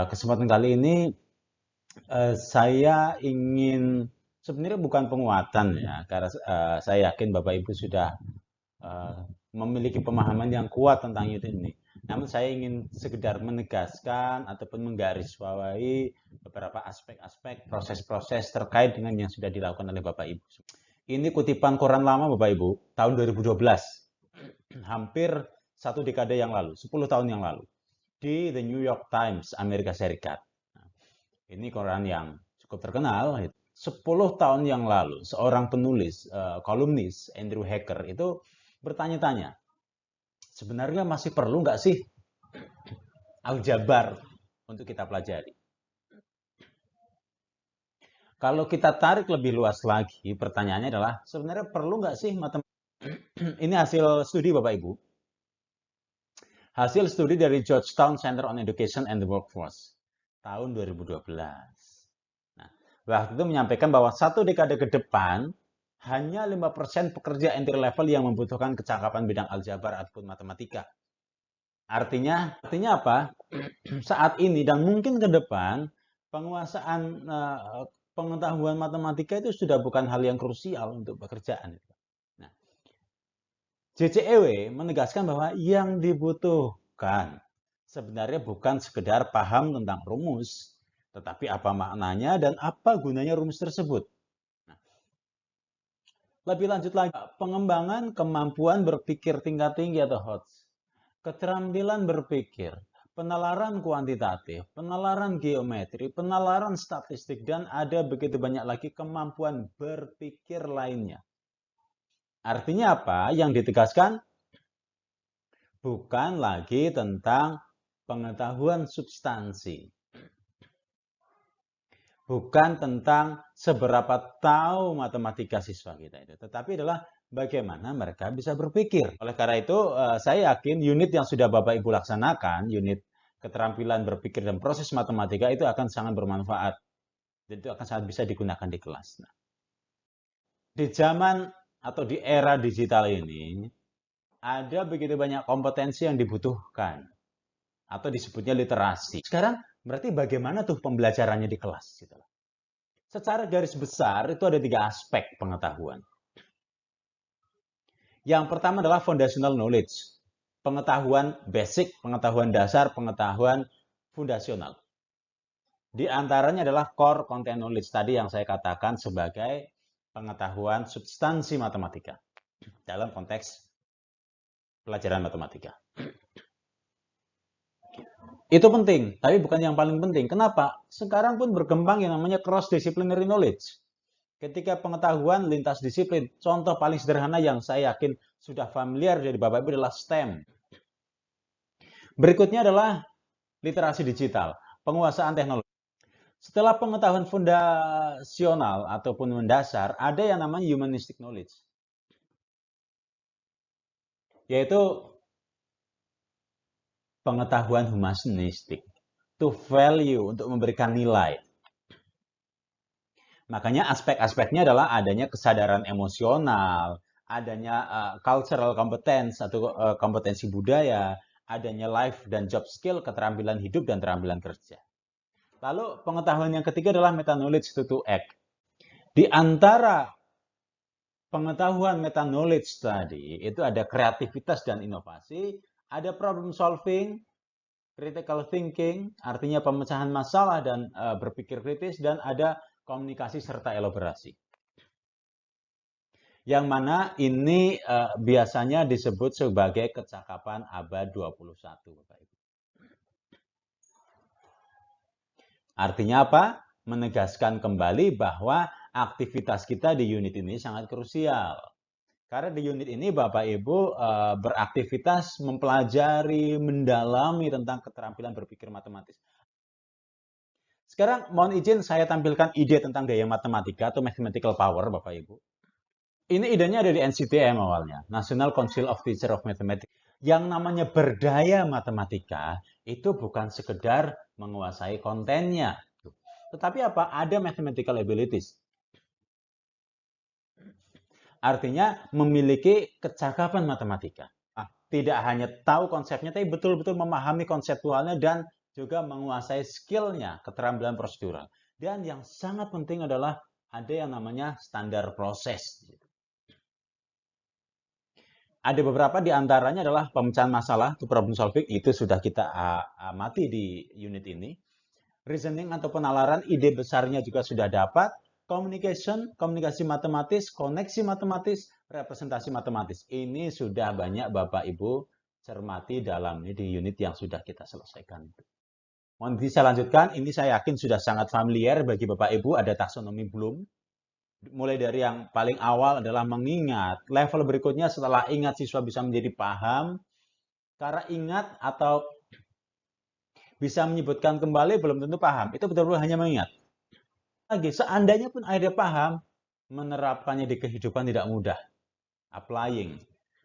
Kesempatan kali ini saya ingin sebenarnya bukan penguatan ya, karena saya yakin Bapak Ibu sudah eh, memiliki pemahaman yang kuat tentang unit ini. Namun saya ingin sekedar menegaskan ataupun menggarisbawahi beberapa aspek-aspek proses-proses terkait dengan yang sudah dilakukan oleh Bapak Ibu. Ini kutipan koran lama Bapak Ibu, tahun 2012, hampir satu dekade yang lalu, 10 tahun yang lalu, di The New York Times, Amerika Serikat. Ini koran yang cukup terkenal. 10 tahun yang lalu, seorang penulis, kolumnis, Andrew Hacker, itu bertanya-tanya, sebenarnya masih perlu nggak sih aljabar untuk kita pelajari? Kalau kita tarik lebih luas lagi, pertanyaannya adalah, sebenarnya perlu nggak sih matematika? Ini hasil studi Bapak Ibu. Hasil studi dari Georgetown Center on Education and the Workforce tahun 2012. Nah, waktu itu menyampaikan bahwa satu dekade ke depan hanya 5% pekerja entry level yang membutuhkan kecakapan bidang aljabar ataupun matematika. Artinya apa? Saat ini dan mungkin ke depan penguasaan pengetahuan matematika itu sudah bukan hal yang krusial untuk pekerjaan. Nah, JCEW menegaskan bahwa yang dibutuhkan sebenarnya bukan sekedar paham tentang rumus, tetapi apa maknanya dan apa gunanya rumus tersebut. Nah, lebih lanjut lagi, pengembangan kemampuan berpikir tingkat tinggi atau HOTS, keterampilan berpikir, penalaran kuantitatif, penalaran geometri, penalaran statistik, dan ada begitu banyak lagi kemampuan berpikir lainnya. Artinya apa? Yang ditegaskan bukan lagi tentang pengetahuan substansi, bukan tentang seberapa tahu matematika siswa kita itu, tetapi adalah bagaimana mereka bisa berpikir. Oleh karena itu, saya yakin unit yang sudah Bapak Ibu laksanakan, unit keterampilan berpikir dan proses matematika itu akan sangat bermanfaat. Dan itu akan sangat bisa digunakan di kelas. Nah, di zaman atau di era digital ini, ada begitu banyak kompetensi yang dibutuhkan atau disebutnya literasi. Sekarang berarti bagaimana tuh pembelajarannya di kelas? Gitu. Secara garis besar itu ada 3 aspek pengetahuan. Yang pertama adalah foundational knowledge, pengetahuan basic, pengetahuan dasar, pengetahuan fundasional. Di antaranya adalah core content knowledge tadi yang saya katakan sebagai pengetahuan substansi matematika dalam konteks pelajaran matematika. Itu penting, tapi bukan yang paling penting. Kenapa? Sekarang pun berkembang yang namanya cross-disciplinary knowledge. Ketika pengetahuan lintas disiplin, contoh paling sederhana yang saya yakin sudah familiar dari Bapak Ibu adalah STEM. Berikutnya adalah literasi digital, penguasaan teknologi. Setelah pengetahuan fundasional ataupun mendasar, ada yang namanya humanistic knowledge, yaitu pengetahuan humanistik, to value, untuk memberikan nilai. Makanya aspek-aspeknya adalah adanya kesadaran emosional, adanya cultural competence atau kompetensi budaya, adanya life dan job skill, keterampilan hidup dan keterampilan kerja. Lalu pengetahuan yang ketiga adalah meta knowledge to act. Di antara pengetahuan meta knowledge tadi itu ada kreativitas dan inovasi, ada problem solving, critical thinking, artinya pemecahan masalah dan berpikir kritis, dan ada komunikasi serta elaborasi. Yang mana ini biasanya disebut sebagai kecakapan abad 21, Bapak Ibu. Artinya apa? Menegaskan kembali bahwa aktivitas kita di unit ini sangat krusial. Karena di unit ini Bapak Ibu beraktivitas mempelajari, mendalami tentang keterampilan berpikir matematis. Sekarang mohon izin saya tampilkan ide tentang daya matematika atau mathematical power Bapak Ibu. Ini idenya dari NCTM awalnya, National Council of Teachers of Mathematics. Yang namanya berdaya matematika itu bukan sekedar menguasai kontennya, tetapi apa? Ada mathematical abilities. Artinya memiliki kecakapan matematika. Tidak hanya tahu konsepnya, tapi betul-betul memahami konseptualnya dan juga menguasai skillnya, keterampilan prosedural. Dan yang sangat penting adalah ada yang namanya standar proses. Ada beberapa di antaranya adalah pemecahan masalah, itu problem solving, itu sudah kita amati di unit ini. Reasoning atau penalaran, ide besarnya juga sudah dapat. Communication, komunikasi matematis, koneksi matematis, representasi matematis. Ini sudah banyak Bapak Ibu cermati dalam di unit yang sudah kita selesaikan. Mohon saya lanjutkan, ini saya yakin sudah sangat familiar bagi Bapak Ibu, ada taksonomi Bloom. Mulai dari yang paling awal adalah mengingat. Level berikutnya setelah ingat siswa bisa menjadi paham. Karena ingat atau bisa menyebutkan kembali belum tentu paham. Itu betul-betul hanya mengingat. Lagi, seandainya pun akhirnya paham, menerapkannya di kehidupan tidak mudah. Applying.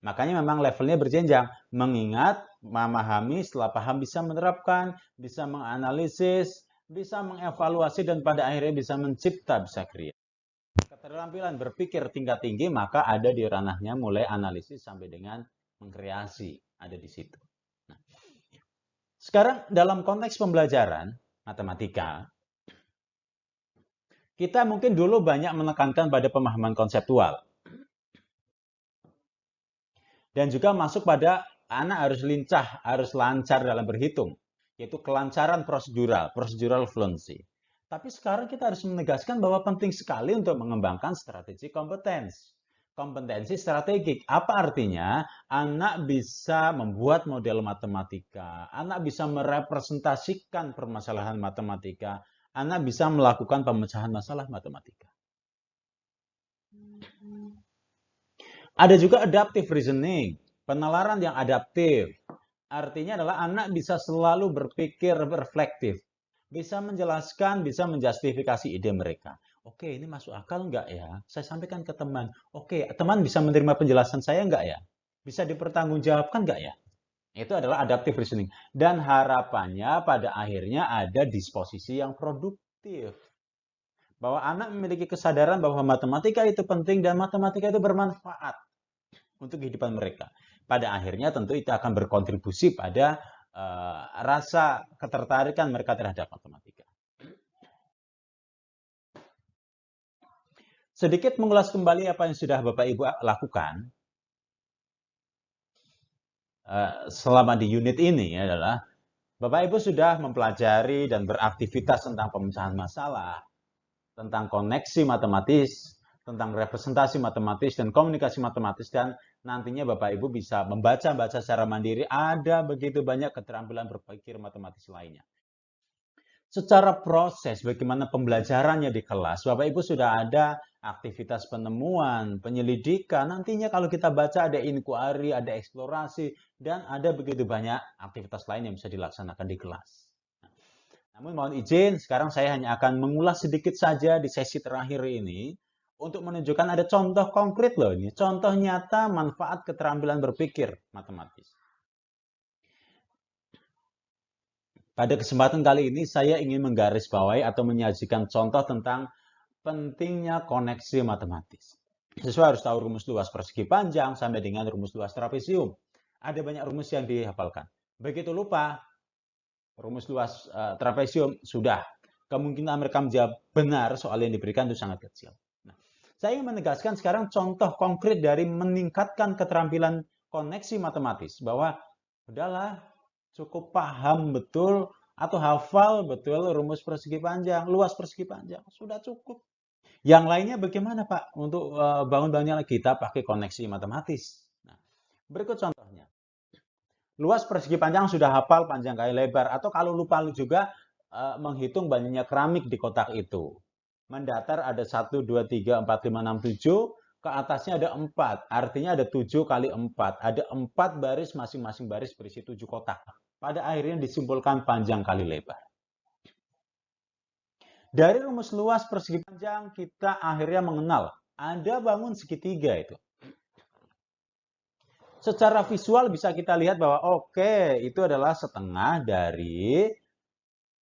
Makanya memang levelnya berjenjang. Mengingat, memahami, setelah paham bisa menerapkan, bisa menganalisis, bisa mengevaluasi, dan pada akhirnya bisa mencipta, bisa kreasi. Keterampilan berpikir tingkat tinggi, maka ada di ranahnya mulai analisis sampai dengan mengkreasi. Ada di situ. Nah, sekarang dalam konteks pembelajaran matematika, kita mungkin dulu banyak menekankan pada pemahaman konseptual. Dan juga masuk pada anak harus lincah, harus lancar dalam berhitung. Yaitu kelancaran prosedural fluency. Tapi sekarang kita harus menegaskan bahwa penting sekali untuk mengembangkan strategi kompetensi strategik. Apa artinya? Anak bisa membuat model matematika, anak bisa merepresentasikan permasalahan matematika, anak bisa melakukan pemecahan masalah matematika. Ada juga adaptive reasoning, penalaran yang adaptif. Artinya adalah anak bisa selalu berpikir reflektif. Bisa menjelaskan, bisa menjustifikasi ide mereka. Oke, ini masuk akal enggak ya? Saya sampaikan ke teman. Oke, teman bisa menerima penjelasan saya enggak ya? Bisa dipertanggungjawabkan enggak ya? Itu adalah adaptive reasoning. Dan harapannya pada akhirnya ada disposisi yang produktif. Bahwa anak memiliki kesadaran bahwa matematika itu penting dan matematika itu bermanfaat untuk kehidupan mereka. Pada akhirnya tentu itu akan berkontribusi pada rasa ketertarikan mereka terhadap matematika. Sedikit mengulas kembali apa yang sudah Bapak Ibu lakukan selama di unit ini adalah Bapak Ibu sudah mempelajari dan beraktivitas tentang pemecahan masalah, tentang koneksi matematis, tentang representasi matematis dan komunikasi matematis, dan nantinya Bapak Ibu bisa membaca-baca secara mandiri, ada begitu banyak keterampilan berpikir matematis lainnya. Secara proses bagaimana pembelajarannya di kelas, Bapak Ibu sudah ada aktivitas penemuan, penyelidikan, nantinya kalau kita baca ada inquiry, ada eksplorasi, dan ada begitu banyak aktivitas lain yang bisa dilaksanakan di kelas. Namun mohon izin, sekarang saya hanya akan mengulas sedikit saja di sesi terakhir ini untuk menunjukkan ada contoh konkret loh ini, contoh nyata manfaat keterampilan berpikir matematis. Pada kesempatan kali ini saya ingin menggarisbawahi atau menyajikan contoh tentang pentingnya koneksi matematis. Siswa harus tahu rumus luas persegi panjang sampai dengan rumus luas trapesium. Ada banyak rumus yang dihafalkan. Begitu lupa rumus luas trapesium, sudah. Kemungkinan mereka menjawab benar soal yang diberikan itu sangat kecil. Nah, saya ingin menegaskan sekarang contoh konkret dari meningkatkan keterampilan koneksi matematis. Bahwa udahlah, cukup paham betul atau hafal betul rumus persegi panjang, luas persegi panjang, sudah cukup. Yang lainnya bagaimana Pak untuk bangun-bangunnya kita pakai koneksi matematis. Nah, berikut contohnya. Luas persegi panjang sudah hafal panjang kali lebar, atau kalau lupa juga menghitung banyaknya keramik di kotak itu. Mendatar ada 1, 2, 3, 4, 5, 6, 7. Ke atasnya ada 4, artinya ada 7 kali 4. Ada 4 baris, masing-masing baris berisi 7 kotak. Pada akhirnya disimpulkan panjang kali lebar. Dari rumus luas persegi panjang, kita akhirnya mengenal ada bangun segitiga itu. Secara visual bisa kita lihat bahwa oke, itu adalah setengah dari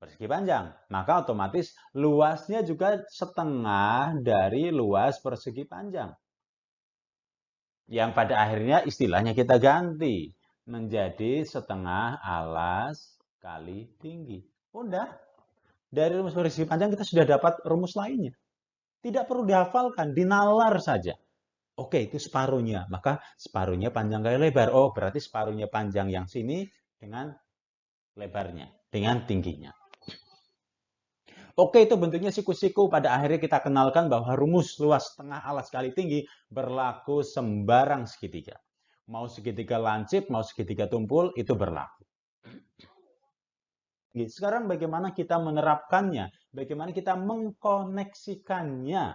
persegi panjang. Maka otomatis luasnya juga setengah dari luas persegi panjang. Yang pada akhirnya istilahnya kita ganti menjadi setengah alas kali tinggi. Udah, dari rumus persegi panjang kita sudah dapat rumus lainnya. Tidak perlu dihafalkan, dinalar saja. Oke, itu separuhnya. Maka separuhnya panjang kali lebar. Oh, berarti separuhnya panjang yang sini dengan lebarnya, dengan tingginya. Oke, itu bentuknya siku-siku. Pada akhirnya kita kenalkan bahwa rumus luas setengah alas kali tinggi berlaku sembarang segitiga. Mau segitiga lancip, mau segitiga tumpul, itu berlaku. Sekarang bagaimana kita menerapkannya? Bagaimana kita mengkoneksikannya?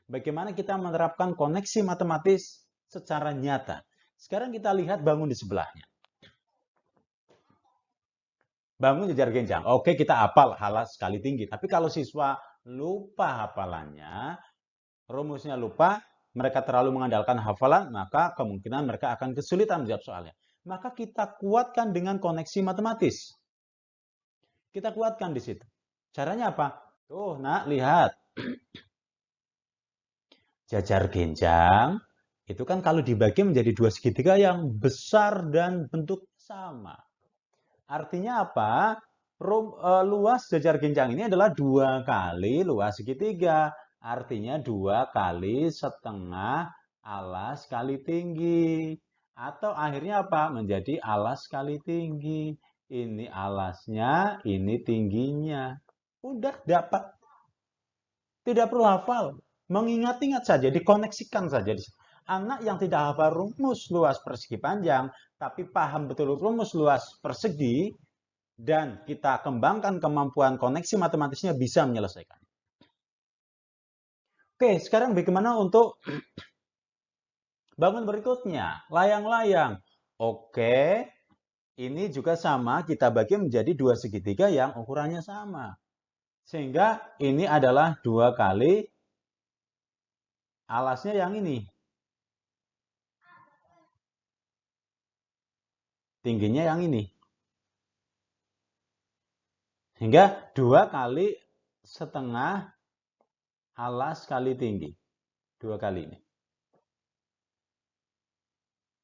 Bagaimana kita menerapkan koneksi matematis secara nyata? Sekarang kita lihat bangun di sebelahnya. Bangun jajar genjang. Oke, kita hafal alas kali tinggi. Tapi kalau siswa lupa hafalannya, rumusnya lupa, mereka terlalu mengandalkan hafalan, maka kemungkinan mereka akan kesulitan menjawab soalnya. Maka kita kuatkan dengan koneksi matematis. Kita kuatkan di situ. Caranya apa? Tuh, nak, lihat. Jajar genjang itu kan kalau dibagi menjadi dua segitiga yang besar dan bentuk sama. Artinya apa? Luas jajar genjang ini adalah 2 kali luas segitiga. Artinya 2 kali setengah alas kali tinggi. Atau akhirnya apa? Menjadi alas kali tinggi. Ini alasnya, ini tingginya. Udah dapat. Tidak perlu hafal. Mengingat-ingat saja, dikoneksikan saja. Anak yang tidak hafal rumus luas persegi panjang, tapi paham betul rumus luas persegi, dan kita kembangkan kemampuan koneksi matematisnya, bisa menyelesaikan. Oke, sekarang bagaimana untuk bangun berikutnya? Layang-layang. Oke, ini juga sama, kita bagi menjadi dua segitiga yang ukurannya sama. Sehingga ini adalah 2 kali alasnya yang ini. Tingginya yang ini. Sehingga 2 kali setengah alas kali tinggi. 2 kali ini.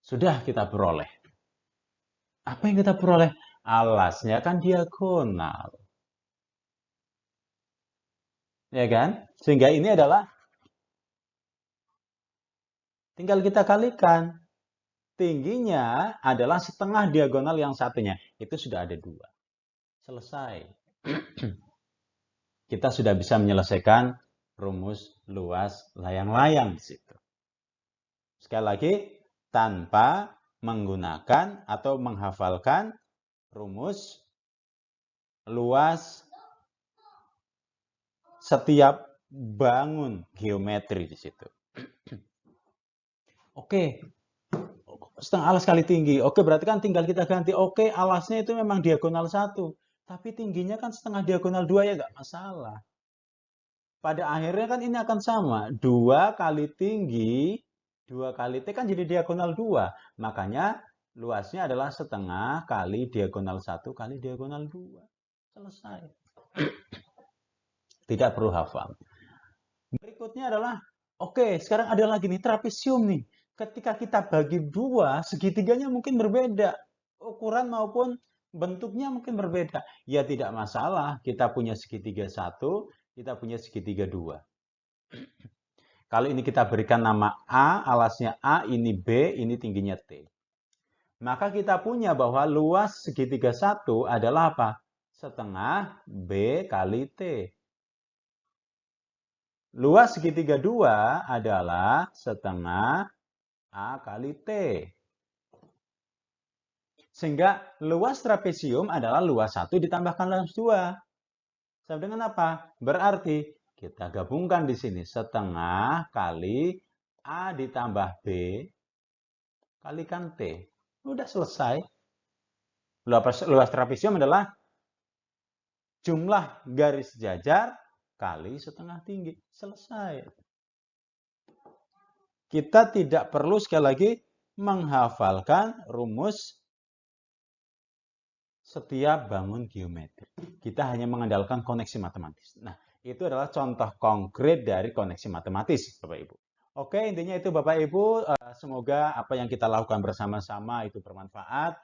Sudah kita peroleh. Apa yang kita peroleh? Alasnya kan diagonal. Ya kan? Sehingga ini adalah tinggal kita kalikan. Tingginya adalah setengah diagonal yang satunya. Itu sudah ada 2. Selesai. Kita sudah bisa menyelesaikan rumus luas layang-layang di situ. Sekali lagi, tanpa menggunakan atau menghafalkan rumus luas setiap bangun geometri di situ. Oke, setengah alas kali tinggi. Oke, berarti kan tinggal kita ganti. Oke, alasnya itu memang diagonal 1. Tapi tingginya kan setengah diagonal 2, ya nggak masalah. Pada akhirnya kan ini akan sama. 2 kali tinggi, 2 kali T kan jadi diagonal 2. Makanya luasnya adalah setengah kali diagonal 1 kali diagonal 2. Selesai. Tidak perlu hafal. Berikutnya adalah, oke, sekarang ada lagi nih, trapesium nih. Ketika kita bagi 2, segitiganya mungkin berbeda. Ukuran maupun bentuknya mungkin berbeda. Ya tidak masalah, kita punya segitiga 1, kita punya segitiga 2. Kalau ini kita berikan nama A, alasnya A, ini B, ini tingginya T. Maka kita punya bahwa luas segitiga 1 adalah apa? Setengah B kali T. Luas segitiga 2 adalah setengah A kali T. Sehingga luas trapesium adalah luas 1 ditambahkan luas 2. Sama dengan apa? Berarti kita gabungkan di sini setengah kali A ditambah B kalikan T. Udah selesai. Luas trapesium adalah jumlah garis jajar kali setengah tinggi. Selesai. Kita tidak perlu sekali lagi menghafalkan rumus setiap bangun geometri. Kita hanya mengandalkan koneksi matematis. Nah, itu adalah contoh konkret dari koneksi matematis, Bapak Ibu. Oke, intinya itu Bapak Ibu. Semoga apa yang kita lakukan bersama-sama itu bermanfaat.